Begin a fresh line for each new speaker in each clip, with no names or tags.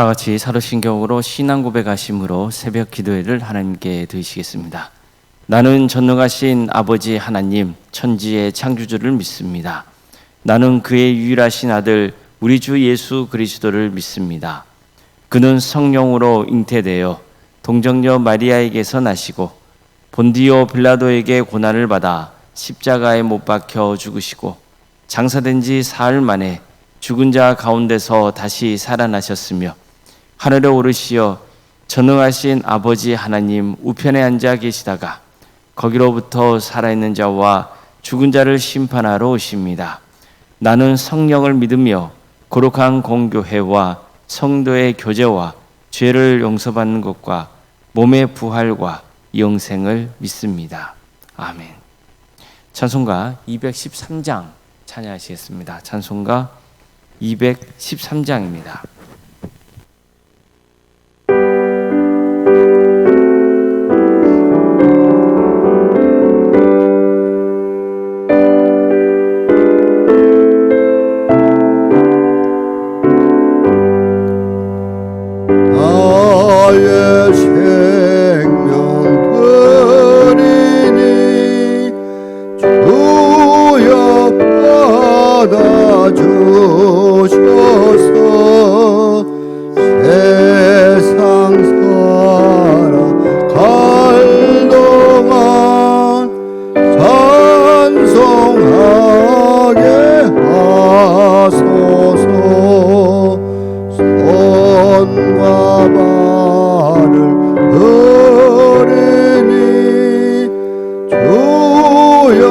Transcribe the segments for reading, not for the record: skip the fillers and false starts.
다 같이 사도신경으로 신앙 고백하심으로 새벽 기도회를 하나님께 드리시겠습니다. 나는 전능하신 아버지 하나님, 천지의 창조주를 믿습니다. 나는 그의 유일하신 아들 우리 주 예수 그리스도를 믿습니다. 그는 성령으로 잉태되어 동정녀 마리아에게서 나시고 본디오 빌라도에게 고난을 받아 십자가에 못 박혀 죽으시고 장사된 지 사흘 만에 죽은 자 가운데서 다시 살아나셨으며 하늘에 오르시어 전능하신 아버지 하나님 우편에 앉아 계시다가 거기로부터 살아있는 자와 죽은 자를 심판하러 오십니다. 나는 성령을 믿으며 거룩한 공교회와 성도의 교제와 죄를 용서받는 것과 몸의 부활과 영생을 믿습니다. 아멘. 찬송가 213장 찬양하시겠습니다. 찬송가 213장입니다.
나의 생명 드리니 주여 받아주소서. 세상 살아갈 동안 찬송하게 하소서. 손과 발을 들이니 주여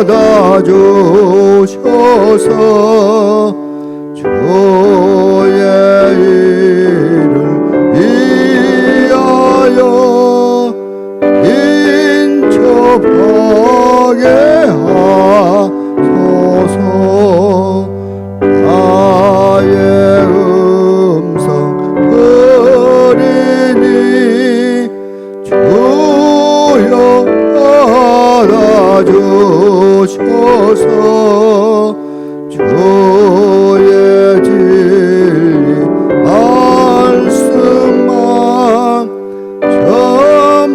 받아주소서. 주의 일을 위하여 인접하게 하소서. 나의 음성 들으니 주여 받아주소서. 주의 진리 말씀만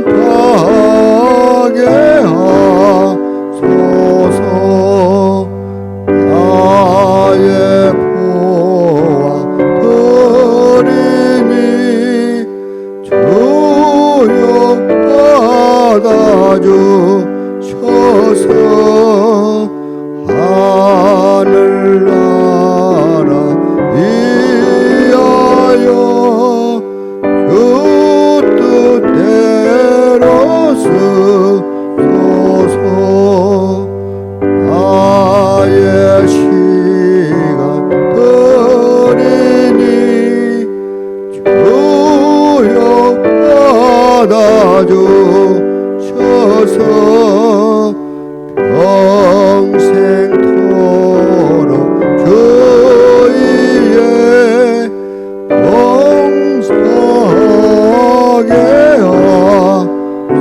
전파하게 하소서. 나의 보아 드리니 주여 받아주소서. 하늘나라 위하여 주 뜻대로 쓰소서. 나의 시간 드리니 주여 받아주소서. 평생토록 주위에 봉사하게 하소서.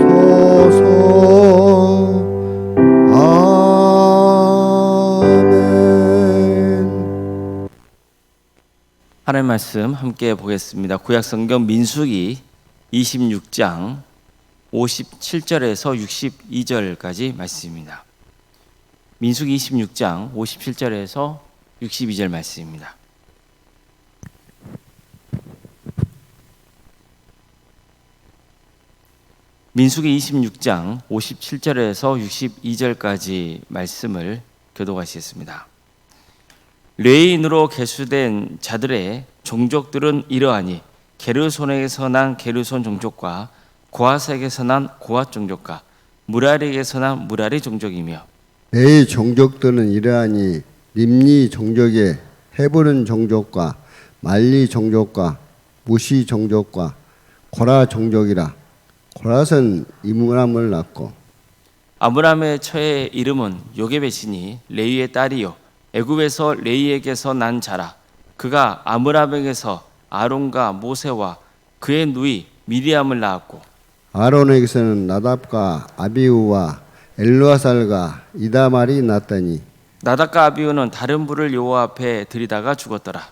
아멘.
하나님 말씀 함께 보겠습니다. 구약성경 민수기 26장 57절에서 62절까지 말씀입니다. 민수기 26장 57절에서 62절 말씀입니다. 민수기 26장 57절에서 62절까지 말씀을 교독하시겠습니다. 레위인으로 계수된 자들의 종족들은 이러하니 게르손에게서 난 게르손 종족과 고핫에게서 난 고핫 종족과 무라리에게서 난 무라리 종족이며
레위 종족들은 이러하니 림니 종족의 헤브론 종족과 말리 종족과 무시 종족과 고라 종족이라. 고랏은 이므람을 낳고
아므람의 처의 이름은 요게벳이니 레위의 딸이요 애굽에서 레위에게서 난 자라. 그가 아므람에게서 아론과 모세와 그의 누이 미리암을 낳았고
아론에게서는 나답과 아비우와 엘르아살과 이다말이 났더니
나답과 아비우는 다른 불을 여호와 앞에 들이다가 죽었더라.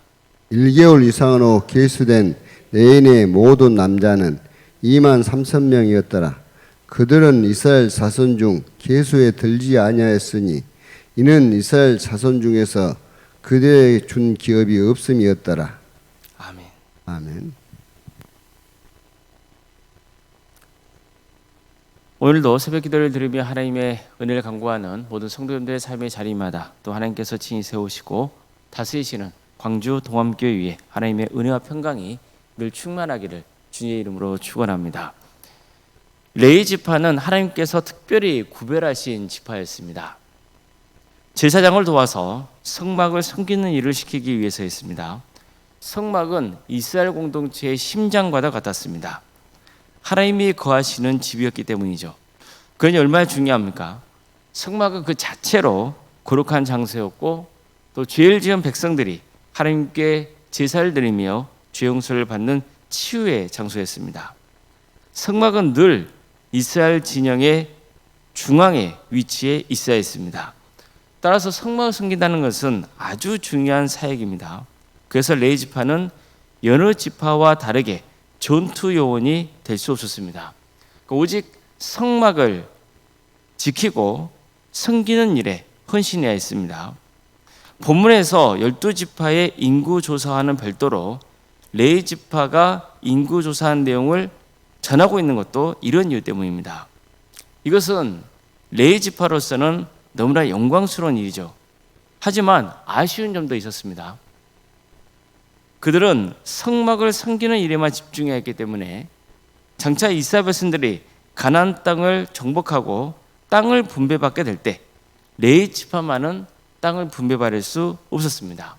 1개월 이상으로 계수된 레인의 모든 남자는 2만 3천 명이었더라. 그들은 이스라엘 자손 중 계수에 들지 아니하였으니 이는 이스라엘 자손 중에서 그들에게 준 기업이 없음이었더라.
아멘.
아멘.
오늘도 새벽 기도를 들으며 하나님의 은혜를 간구하는 모든 성도님들의 삶의 자리마다 또 하나님께서 친히 세우시고 다스리시는 광주 동암교회 위에 하나님의 은혜와 평강이 늘 충만하기를 주님의 이름으로 축원합니다. 레위 지파는 하나님께서 특별히 구별하신 지파였습니다. 제사장을 도와서 성막을 섬기는 일을 시키기 위해서였습니다. 성막은 이스라엘 공동체의 심장과도 같았습니다. 하나님이 거하시는 집이었기 때문이죠. 그러니 얼마나 중요합니까? 성막은 그 자체로 거룩한 장소였고 또 죄를 지은 백성들이 하나님께 제사를 드리며 죄 용서를 받는 치유의 장소였습니다. 성막은 늘 이스라엘 진영의 중앙에 위치해 있어야 했습니다. 따라서 성막을 섬긴다는 것은 아주 중요한 사역입니다. 그래서 레위 지파는 여러 지파와 다르게 전투 요원이 될 수 없었습니다. 오직 성막을 지키고 섬기는 일에 헌신해야 했습니다. 본문에서 12지파의 인구 조사와는 별도로 레위 지파가 인구 조사한 내용을 전하고 있는 것도 이런 이유 때문입니다. 이것은 레위 지파로서는 너무나 영광스러운 일이죠. 하지만 아쉬운 점도 있었습니다. 그들은 성막을 섬기는 일에만 집중해야 했기 때문에 장차 이스라엘 백성들이 가나안 땅을 정복하고 땅을 분배받게 될 때 레위 지파만은 땅을 분배받을 수 없었습니다.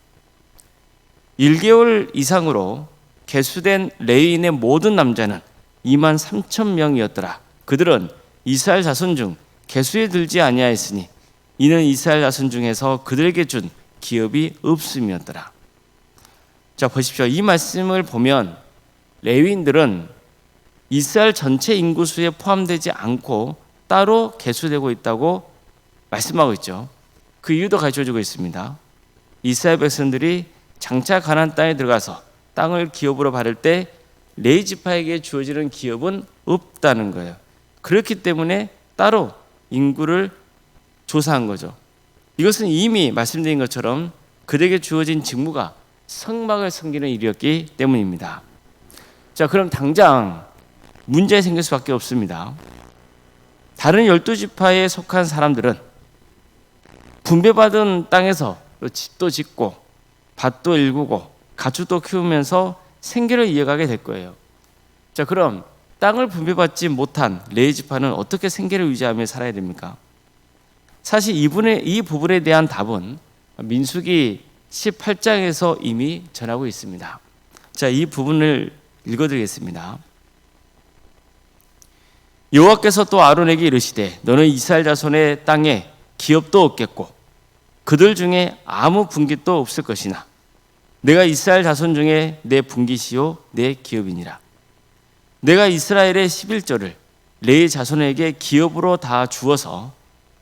1개월 이상으로 계수된 레위인의 모든 남자는 2만 3천 명이었더라. 그들은 이스라엘 자손 중 계수에 들지 아니하였으니 이는 이스라엘 자손 중에서 그들에게 준 기업이 없음이었더라. 자, 보십시오. 이 말씀을 보면 레위인들은 이스라엘 전체 인구수에 포함되지 않고 따로 계수되고 있다고 말씀하고 있죠. 그 이유도 가르쳐주고 있습니다. 이스라엘 백성들이 장차 가나안 땅에 들어가서 땅을 기업으로 받을 때 레위 지파에게 주어지는 기업은 없다는 거예요. 그렇기 때문에 따로 인구를 조사한 거죠. 이것은 이미 말씀드린 것처럼 그들에게 주어진 직무가 성막을 섬기는 일이었기 때문입니다. 자, 그럼 당장 문제가 생길 수밖에 없습니다. 다른 12지파에 속한 사람들은 분배받은 땅에서 집도 짓고 밭도 일구고 가축도 키우면서 생계를 이어가게 될 거예요. 자, 그럼 땅을 분배받지 못한 레위 지파는 어떻게 생계를 유지하며 살아야 됩니까? 사실 이 부분에 대한 답은 민수기 18장에서 이미 전하고 있습니다. 자, 이 부분을 읽어드리겠습니다. 여호와께서 또 아론에게 이르시되 너는 이스라엘 자손의 땅에 기업도 없겠고 그들 중에 아무 분깃도 없을 것이나 내가 이스라엘 자손 중에 내 분깃이요 내 기업이니라. 내가 이스라엘의 11조를 레위 자손에게 기업으로 다 주어서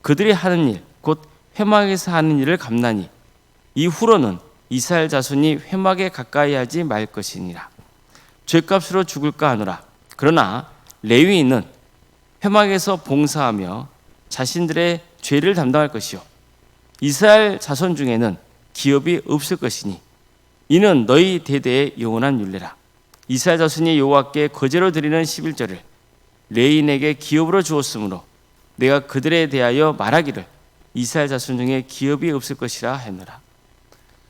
그들이 하는 일 곧 회막에서 하는 일을 갚나니 이후로는 이스라엘 자손이 회막에 가까이 하지 말 것이니라. 죄값으로 죽을까 하노라. 그러나 레위인은 회막에서 봉사하며 자신들의 죄를 담당할 것이요 이스라엘 자손 중에는 기업이 없을 것이니 이는 너희 대대의 영원한 율례라. 이스라엘 자손이 여호와께 거제로 드리는 11절을 레위인에게 기업으로 주었으므로 내가 그들에 대하여 말하기를 이스라엘 자손 중에 기업이 없을 것이라 했노라.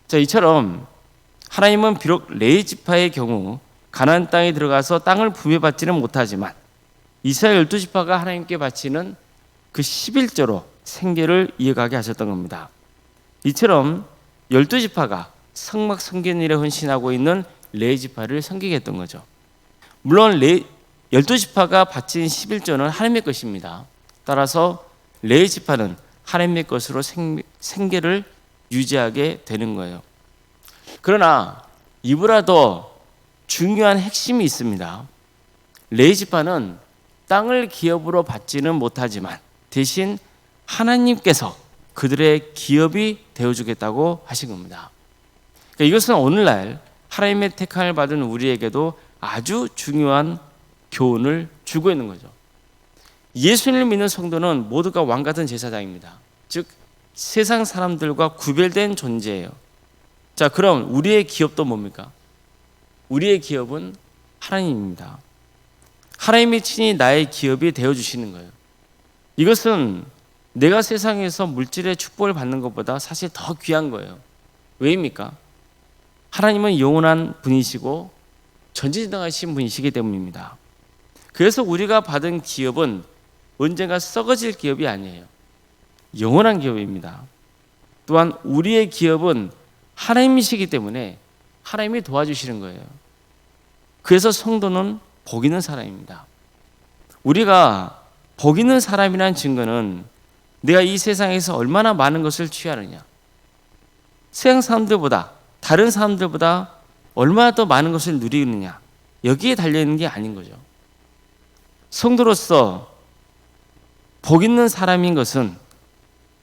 자, 이처럼 하나님은 비록 레위 지파의 경우 가나안 땅에 들어가서 땅을 분배받지는 못하지만 이스라엘 12지파가 하나님께 바치는 그 11조로 생계를 이어가게 하셨던 겁니다. 이처럼 12지파가 성막 섬기는 일에 헌신하고 있는 레위 지파를 섬기게 했던 거죠. 물론 12지파가 바친 11조는 하나님의 것입니다. 따라서 레위 지파는 하나님의 것으로 생계를 유지하게 되는 거예요. 그러나 이보다 더 중요한 핵심이 있습니다. 레위 지파는 땅을 기업으로 받지는 못하지만 대신 하나님께서 그들의 기업이 되어주겠다고 하신 겁니다. 그러니까 이것은 오늘날 하나님의 택함을 받은 우리에게도 아주 중요한 교훈을 주고 있는 거죠. 예수님을 믿는 성도는 모두가 왕 같은 제사장입니다. 즉 세상 사람들과 구별된 존재예요. 자, 그럼 우리의 기업도 뭡니까? 우리의 기업은 하나님입니다. 하나님이 친히 나의 기업이 되어주시는 거예요. 이것은 내가 세상에서 물질의 축복을 받는 것보다 사실 더 귀한 거예요. 왜입니까? 하나님은 영원한 분이시고 전지전능하신 분이시기 때문입니다. 그래서 우리가 받은 기업은 언젠가 썩어질 기업이 아니에요. 영원한 기업입니다. 또한 우리의 기업은 하나님이시기 때문에 하나님이 도와주시는 거예요. 그래서 성도는 복 있는 사람입니다. 우리가 복 있는 사람이라는 증거는 내가 이 세상에서 얼마나 많은 것을 취하느냐, 세상 사람들보다, 다른 사람들보다 얼마나 더 많은 것을 누리느냐, 여기에 달려있는 게 아닌 거죠. 성도로서 복 있는 사람인 것은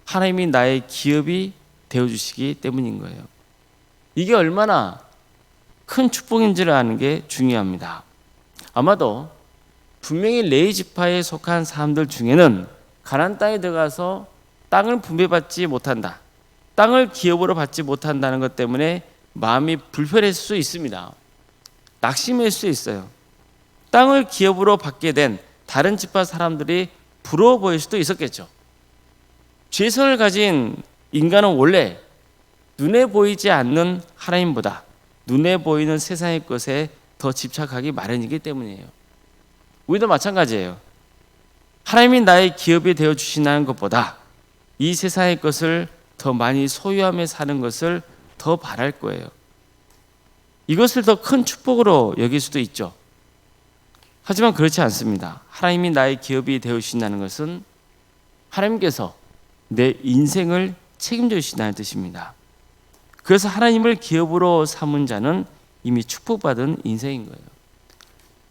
하나님이 나의 기업이 되어주시기 때문인 거예요. 이게 얼마나 큰 축복인지를 아는 게 중요합니다. 아마도 분명히 레위 지파에 속한 사람들 중에는 가나안 땅에 들어가서 땅을 분배받지 못한다, 땅을 기업으로 받지 못한다는 것 때문에 마음이 불편했을 수 있습니다. 낙심할 수 있어요. 땅을 기업으로 받게 된 다른 지파 사람들이 부러워 보일 수도 있었겠죠. 죄성을 가진 인간은 원래 눈에 보이지 않는 하나님보다 눈에 보이는 세상의 것에 더 집착하기 마련이기 때문이에요. 우리도 마찬가지예요. 하나님이 나의 기업이 되어주신다는 것보다 이 세상의 것을 더 많이 소유하며 사는 것을 더 바랄 거예요. 이것을 더 큰 축복으로 여길 수도 있죠. 하지만 그렇지 않습니다. 하나님이 나의 기업이 되어주신다는 것은 하나님께서 내 인생을 책임져 주신다는 뜻입니다. 그래서 하나님을 기업으로 삼은 자는 이미 축복받은 인생인 거예요.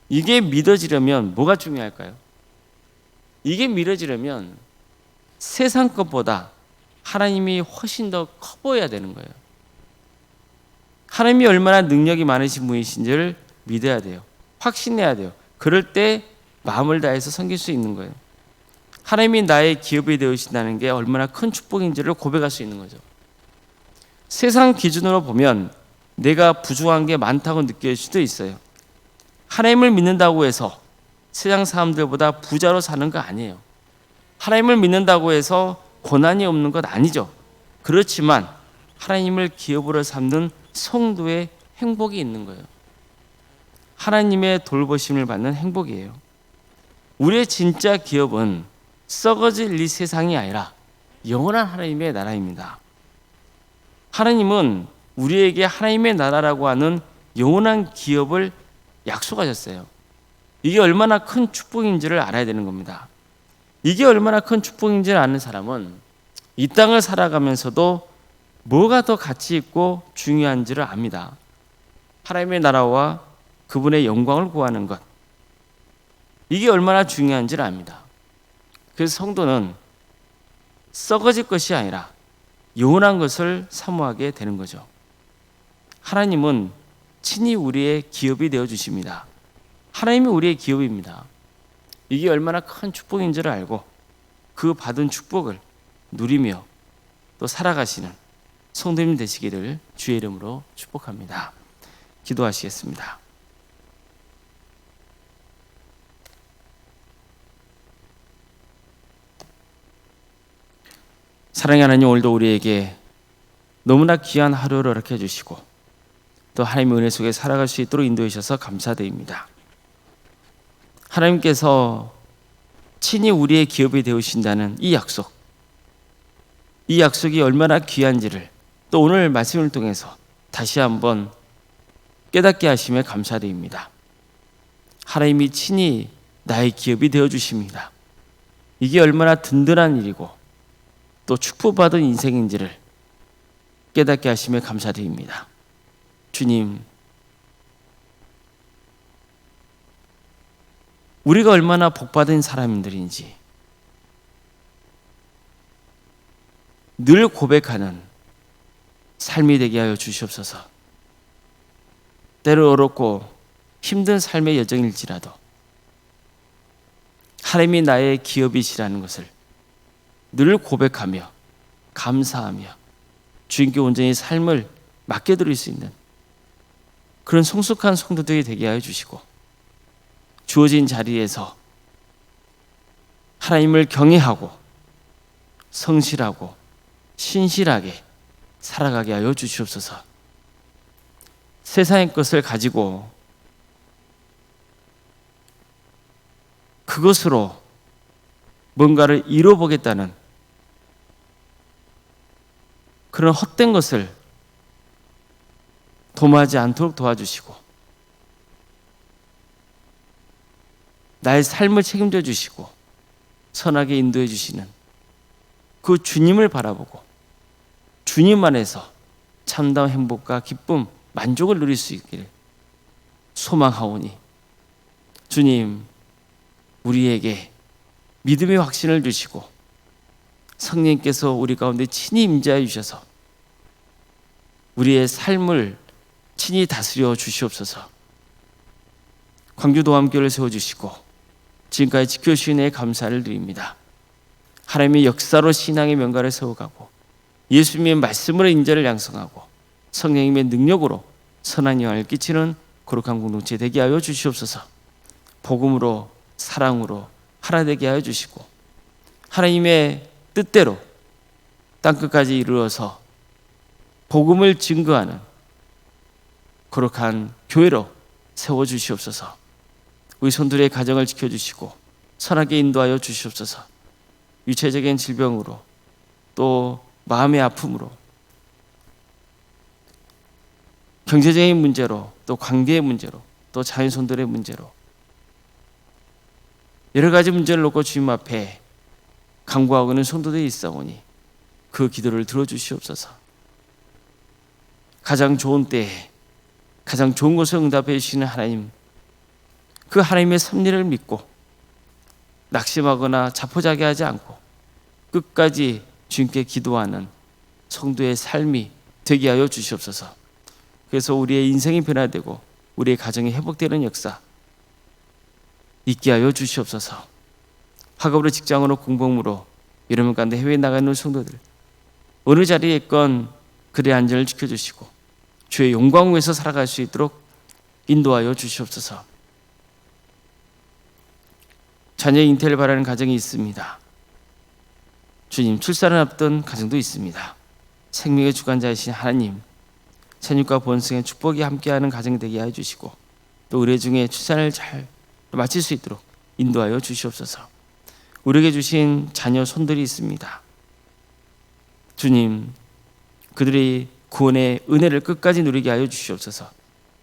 이게 믿어지려면 뭐가 중요할까요? 이게 믿어지려면 세상 것보다 하나님이 훨씬 더 커 보여야 되는 거예요. 하나님이 얼마나 능력이 많으신 분이신지를 믿어야 돼요. 확신해야 돼요. 그럴 때 마음을 다해서 섬길 수 있는 거예요. 하나님이 나의 기업이 되어주신다는 게 얼마나 큰 축복인지를 고백할 수 있는 거죠. 세상 기준으로 보면 내가 부족한 게 많다고 느낄 수도 있어요. 하나님을 믿는다고 해서 세상 사람들보다 부자로 사는 거 아니에요. 하나님을 믿는다고 해서 고난이 없는 것 아니죠. 그렇지만 하나님을 기업으로 삼는 성도의 행복이 있는 거예요. 하나님의 돌보심을 받는 행복이에요. 우리의 진짜 기업은 썩어질 이 세상이 아니라 영원한 하나님의 나라입니다. 하나님은 우리에게 하나님의 나라라고 하는 영원한 기업을 약속하셨어요. 이게 얼마나 큰 축복인지를 알아야 되는 겁니다. 이게 얼마나 큰 축복인지를 아는 사람은 이 땅을 살아가면서도 뭐가 더 가치 있고 중요한지를 압니다. 하나님의 나라와 그분의 영광을 구하는 것, 이게 얼마나 중요한지를 압니다. 그래서 성도는 썩어질 것이 아니라 영원한 것을 사모하게 되는 거죠. 하나님은 친히 우리의 기업이 되어 주십니다. 하나님이 우리의 기업입니다. 이게 얼마나 큰 축복인지를 알고 그 받은 축복을 누리며 또 살아가시는 성도님 되시기를 주의 이름으로 축복합니다. 기도하시겠습니다. 사랑의 하나님, 오늘도 우리에게 너무나 귀한 하루를 허락해 주시고 또 하나님의 은혜 속에 살아갈 수 있도록 인도해 주셔서 감사드립니다. 하나님께서 친히 우리의 기업이 되어주신다는 이 약속이 얼마나 귀한지를 또 오늘 말씀을 통해서 다시 한번 깨닫게 하심에 감사드립니다. 하나님이 친히 나의 기업이 되어주십니다. 이게 얼마나 든든한 일이고 또 축복받은 인생인지를 깨닫게 하심에 감사드립니다. 주님, 우리가 얼마나 복받은 사람들인지 늘 고백하는 삶이 되게 하여 주시옵소서. 때로 어렵고 힘든 삶의 여정일지라도 하나님이 나의 기업이시라는 것을 늘 고백하며 감사하며 주님께 온전히 삶을 맡겨드릴 수 있는 그런 성숙한 성도들이 되게 하여 주시고, 주어진 자리에서 하나님을 경외하고 성실하고 신실하게 살아가게 하여 주시옵소서. 세상의 것을 가지고 그것으로 뭔가를 이뤄보겠다는 그런 헛된 것을 도모하지 않도록 도와주시고, 나의 삶을 책임져 주시고 선하게 인도해 주시는 그 주님을 바라보고 주님 안에서 참다운 행복과 기쁨, 만족을 누릴 수 있기를 소망하오니, 주님, 우리에게 믿음의 확신을 주시고 성령님께서 우리 가운데 친히 임재하여 주셔서 우리의 삶을 친히 다스려 주시옵소서. 광주도함교회를 세워주시고 지금까지 지켜주신 애 감사를 드립니다. 하나님의 역사로 신앙의 명가를 세워가고 예수님의 말씀으로 인자를 양성하고 성령님의 능력으로 선한 영향을 끼치는 거룩한 공동체 되게 하여 주시옵소서. 복음으로 사랑으로 하나 되게 하여 주시고 하나님의 뜻대로 땅끝까지 이르러서 복음을 증거하는 거룩한 교회로 세워주시옵소서. 우리 손들의 가정을 지켜주시고 선하게 인도하여 주시옵소서. 유체적인 질병으로 또 마음의 아픔으로 경제적인 문제로 또 관계의 문제로 또 자연손들의 문제로 여러 가지 문제를 놓고 주님 앞에 간구하고 있는 성도들이 있사오니 그 기도를 들어주시옵소서. 가장 좋은 때에 가장 좋은 것을 응답해 주시는 하나님, 그 하나님의 섭리를 믿고 낙심하거나 자포자기하지 않고 끝까지 주님께 기도하는 성도의 삶이 되게 하여 주시옵소서. 그래서 우리의 인생이 변화되고 우리의 가정이 회복되는 역사 있게 하여 주시옵소서. 학업으로 직장으로 공부으로 여러분 가운데 해외에 나가 있는 성도들 어느 자리에 있건 그들의 안전을 지켜주시고 주의 영광을 위해서 살아갈 수 있도록 인도하여 주시옵소서. 자녀 잉태를 바라는 가정이 있습니다. 주님, 출산을 앞둔 가정도 있습니다. 생명의 주관자이신 하나님, 생육과 번성의 축복이 함께하는 가정이 되게 하여 주시고 또 의뢰 중에 출산을 잘 마칠 수 있도록 인도하여 주시옵소서. 우리에게 주신 자녀 손들이 있습니다. 주님, 그들이 구원의 은혜를 끝까지 누리게 하여 주시옵소서.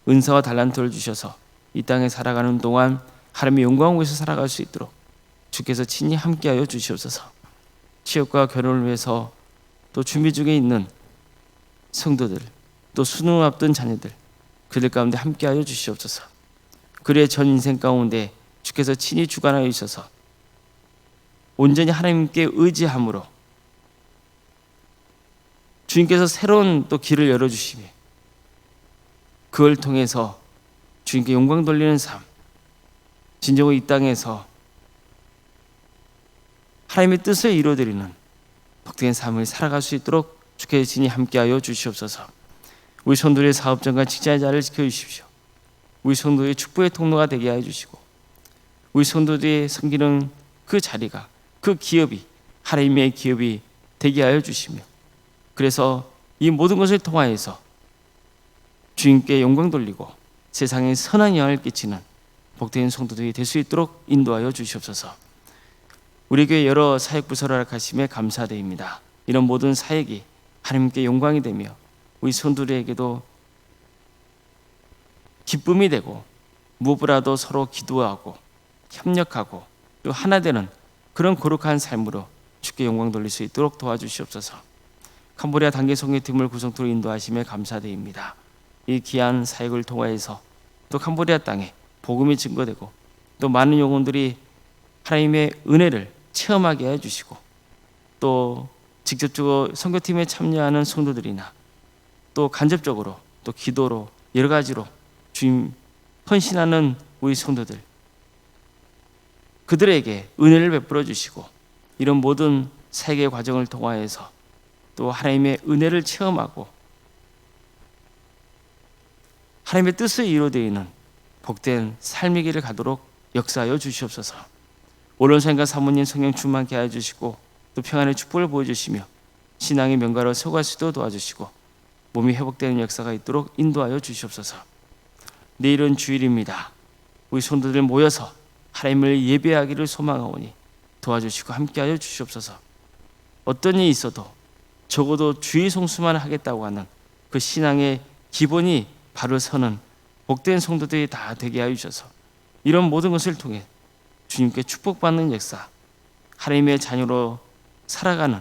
은사와 달란트를 주셔서 이 땅에 살아가는 동안 하나님의 영광을 위해서 살아갈 수 있도록 주께서 친히 함께하여 주시옵소서. 취업과 결혼을 위해서 또 준비 중에 있는 성도들, 또 수능을 앞둔 자녀들, 그들 가운데 함께하여 주시옵소서. 그의 전 인생 가운데 주께서 친히 주관하여 주셔서 온전히 하나님께 의지함으로 주님께서 새로운 또 길을 열어주시며 그걸 통해서 주님께 영광 돌리는 삶, 진정으로 이 땅에서 하나님의 뜻을 이루어드리는 복된 삶을 살아갈 수 있도록 주께서 친히 함께하여 주시옵소서. 우리 성도들의 사업장과 직장의 자리를 지켜주십시오. 우리 성도의 축복의 통로가 되게 하여 주시고 우리 성도들이 섬기는 그 자리가, 그 기업이 하나님의 기업이 되게 하여 주시며 그래서 이 모든 것을 통하여서 주님께 영광 돌리고 세상에 선한 영향을 끼치는 복된 성도들이 될 수 있도록 인도하여 주시옵소서. 우리 교회 여러 사역부서를 허락하심에 감사드립니다. 이런 모든 사역이 하나님께 영광이 되며 우리 성도들에게도 기쁨이 되고 무엇보다도 서로 기도하고 협력하고 또 하나 되는 그런 거룩한 삶으로 주께 영광 돌릴 수 있도록 도와주시옵소서. 캄보디아 단계 선교팀을 구성토로 인도하심에 감사드립니다. 이 귀한 사역을 통하여서 또 캄보디아 땅에 복음이 증거되고 또 많은 영혼들이 하나님의 은혜를 체험하게 해주시고 또 직접적으로 선교팀에 참여하는 성도들이나 또 간접적으로 또 기도로 여러 가지로 주님 헌신하는 우리 성도들, 그들에게 은혜를 베풀어 주시고 이런 모든 세계 과정을 통하여서 또 하나님의 은혜를 체험하고 하나님의 뜻을 이루어되는 복된 삶의 길을 가도록 역사하여 주시옵소서. 오른손과 사모님 성령 충만케 하여 주시고 또 평안의 축복을 보여주시며 신앙의 명가로 서갈 수도 도와주시고 몸이 회복되는 역사가 있도록 인도하여 주시옵소서. 내일은 주일입니다. 우리 성도들 모여서 하나님을 예배하기를 소망하오니 도와주시고 함께하여 주시옵소서. 어떤 일이 있어도 적어도 주의 송수만 하겠다고 하는 그 신앙의 기본이 바로 서는 복된 성도들이 다 되게 하여 주셔서 이런 모든 것을 통해 주님께 축복받는 역사, 하나님의 자녀로 살아가는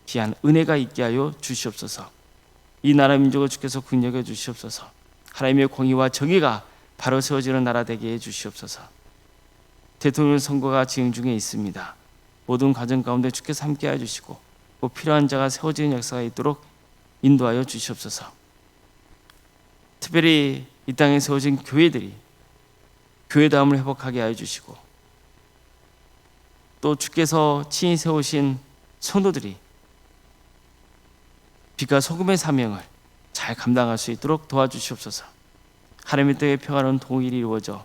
귀한 은혜가 있게 하여 주시옵소서. 이 나라 민족을 주께서 긍휼히 주시옵소서. 하나님의 공의와 정의가 바로 세워지는 나라 되게 해 주시옵소서. 대통령 선거가 진행 중에 있습니다. 모든 과정 가운데 주께서 함께 해 주시고 꼭 필요한 자가 세워지는 역사가 있도록 인도하여 주시옵소서. 특별히 이 땅에 세워진 교회들이 교회다움을 회복하게 하여 주시고 또 주께서 친히 세우신 성도들이 빛과 소금의 사명을 잘 감당할 수 있도록 도와주시옵소서. 하나님의 땅에 평화로운 통일이 이루어져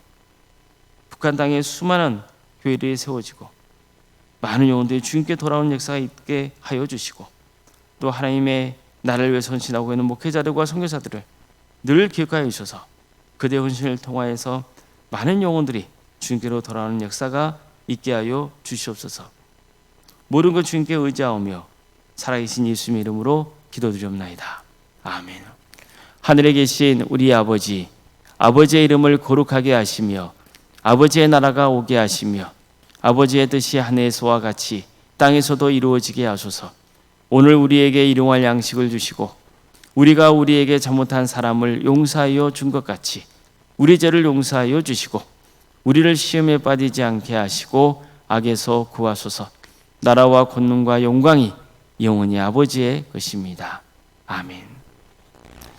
북한 땅에 수많은 교회들이 세워지고 많은 영혼들이 주님께 돌아오는 역사가 있게 하여 주시고 또 하나님의 나라를 위해 헌신하고 있는 목회자들과 선교사들을 늘 기억하여 주셔서 그들의 헌신을 통하여서 많은 영혼들이 주님께로 돌아오는 역사가 있게 하여 주시옵소서. 모든 것 주님께 의지하오며 살아계신 예수님의 이름으로 기도드리옵나이다. 아멘. 하늘에 계신 우리 아버지, 아버지의 이름을 거룩하게 하시며 아버지의 나라가 오게 하시며 아버지의 뜻이 하늘에서와 같이 땅에서도 이루어지게 하소서. 오늘 우리에게 일용할 양식을 주시고 우리가 우리에게 잘못한 사람을 용서하여 준 것 같이 우리 죄를 용서하여 주시고 우리를 시험에 빠지지 않게 하시고 악에서 구하소서. 나라와 권능과 영광이 영원히 아버지의 것입니다. 아멘.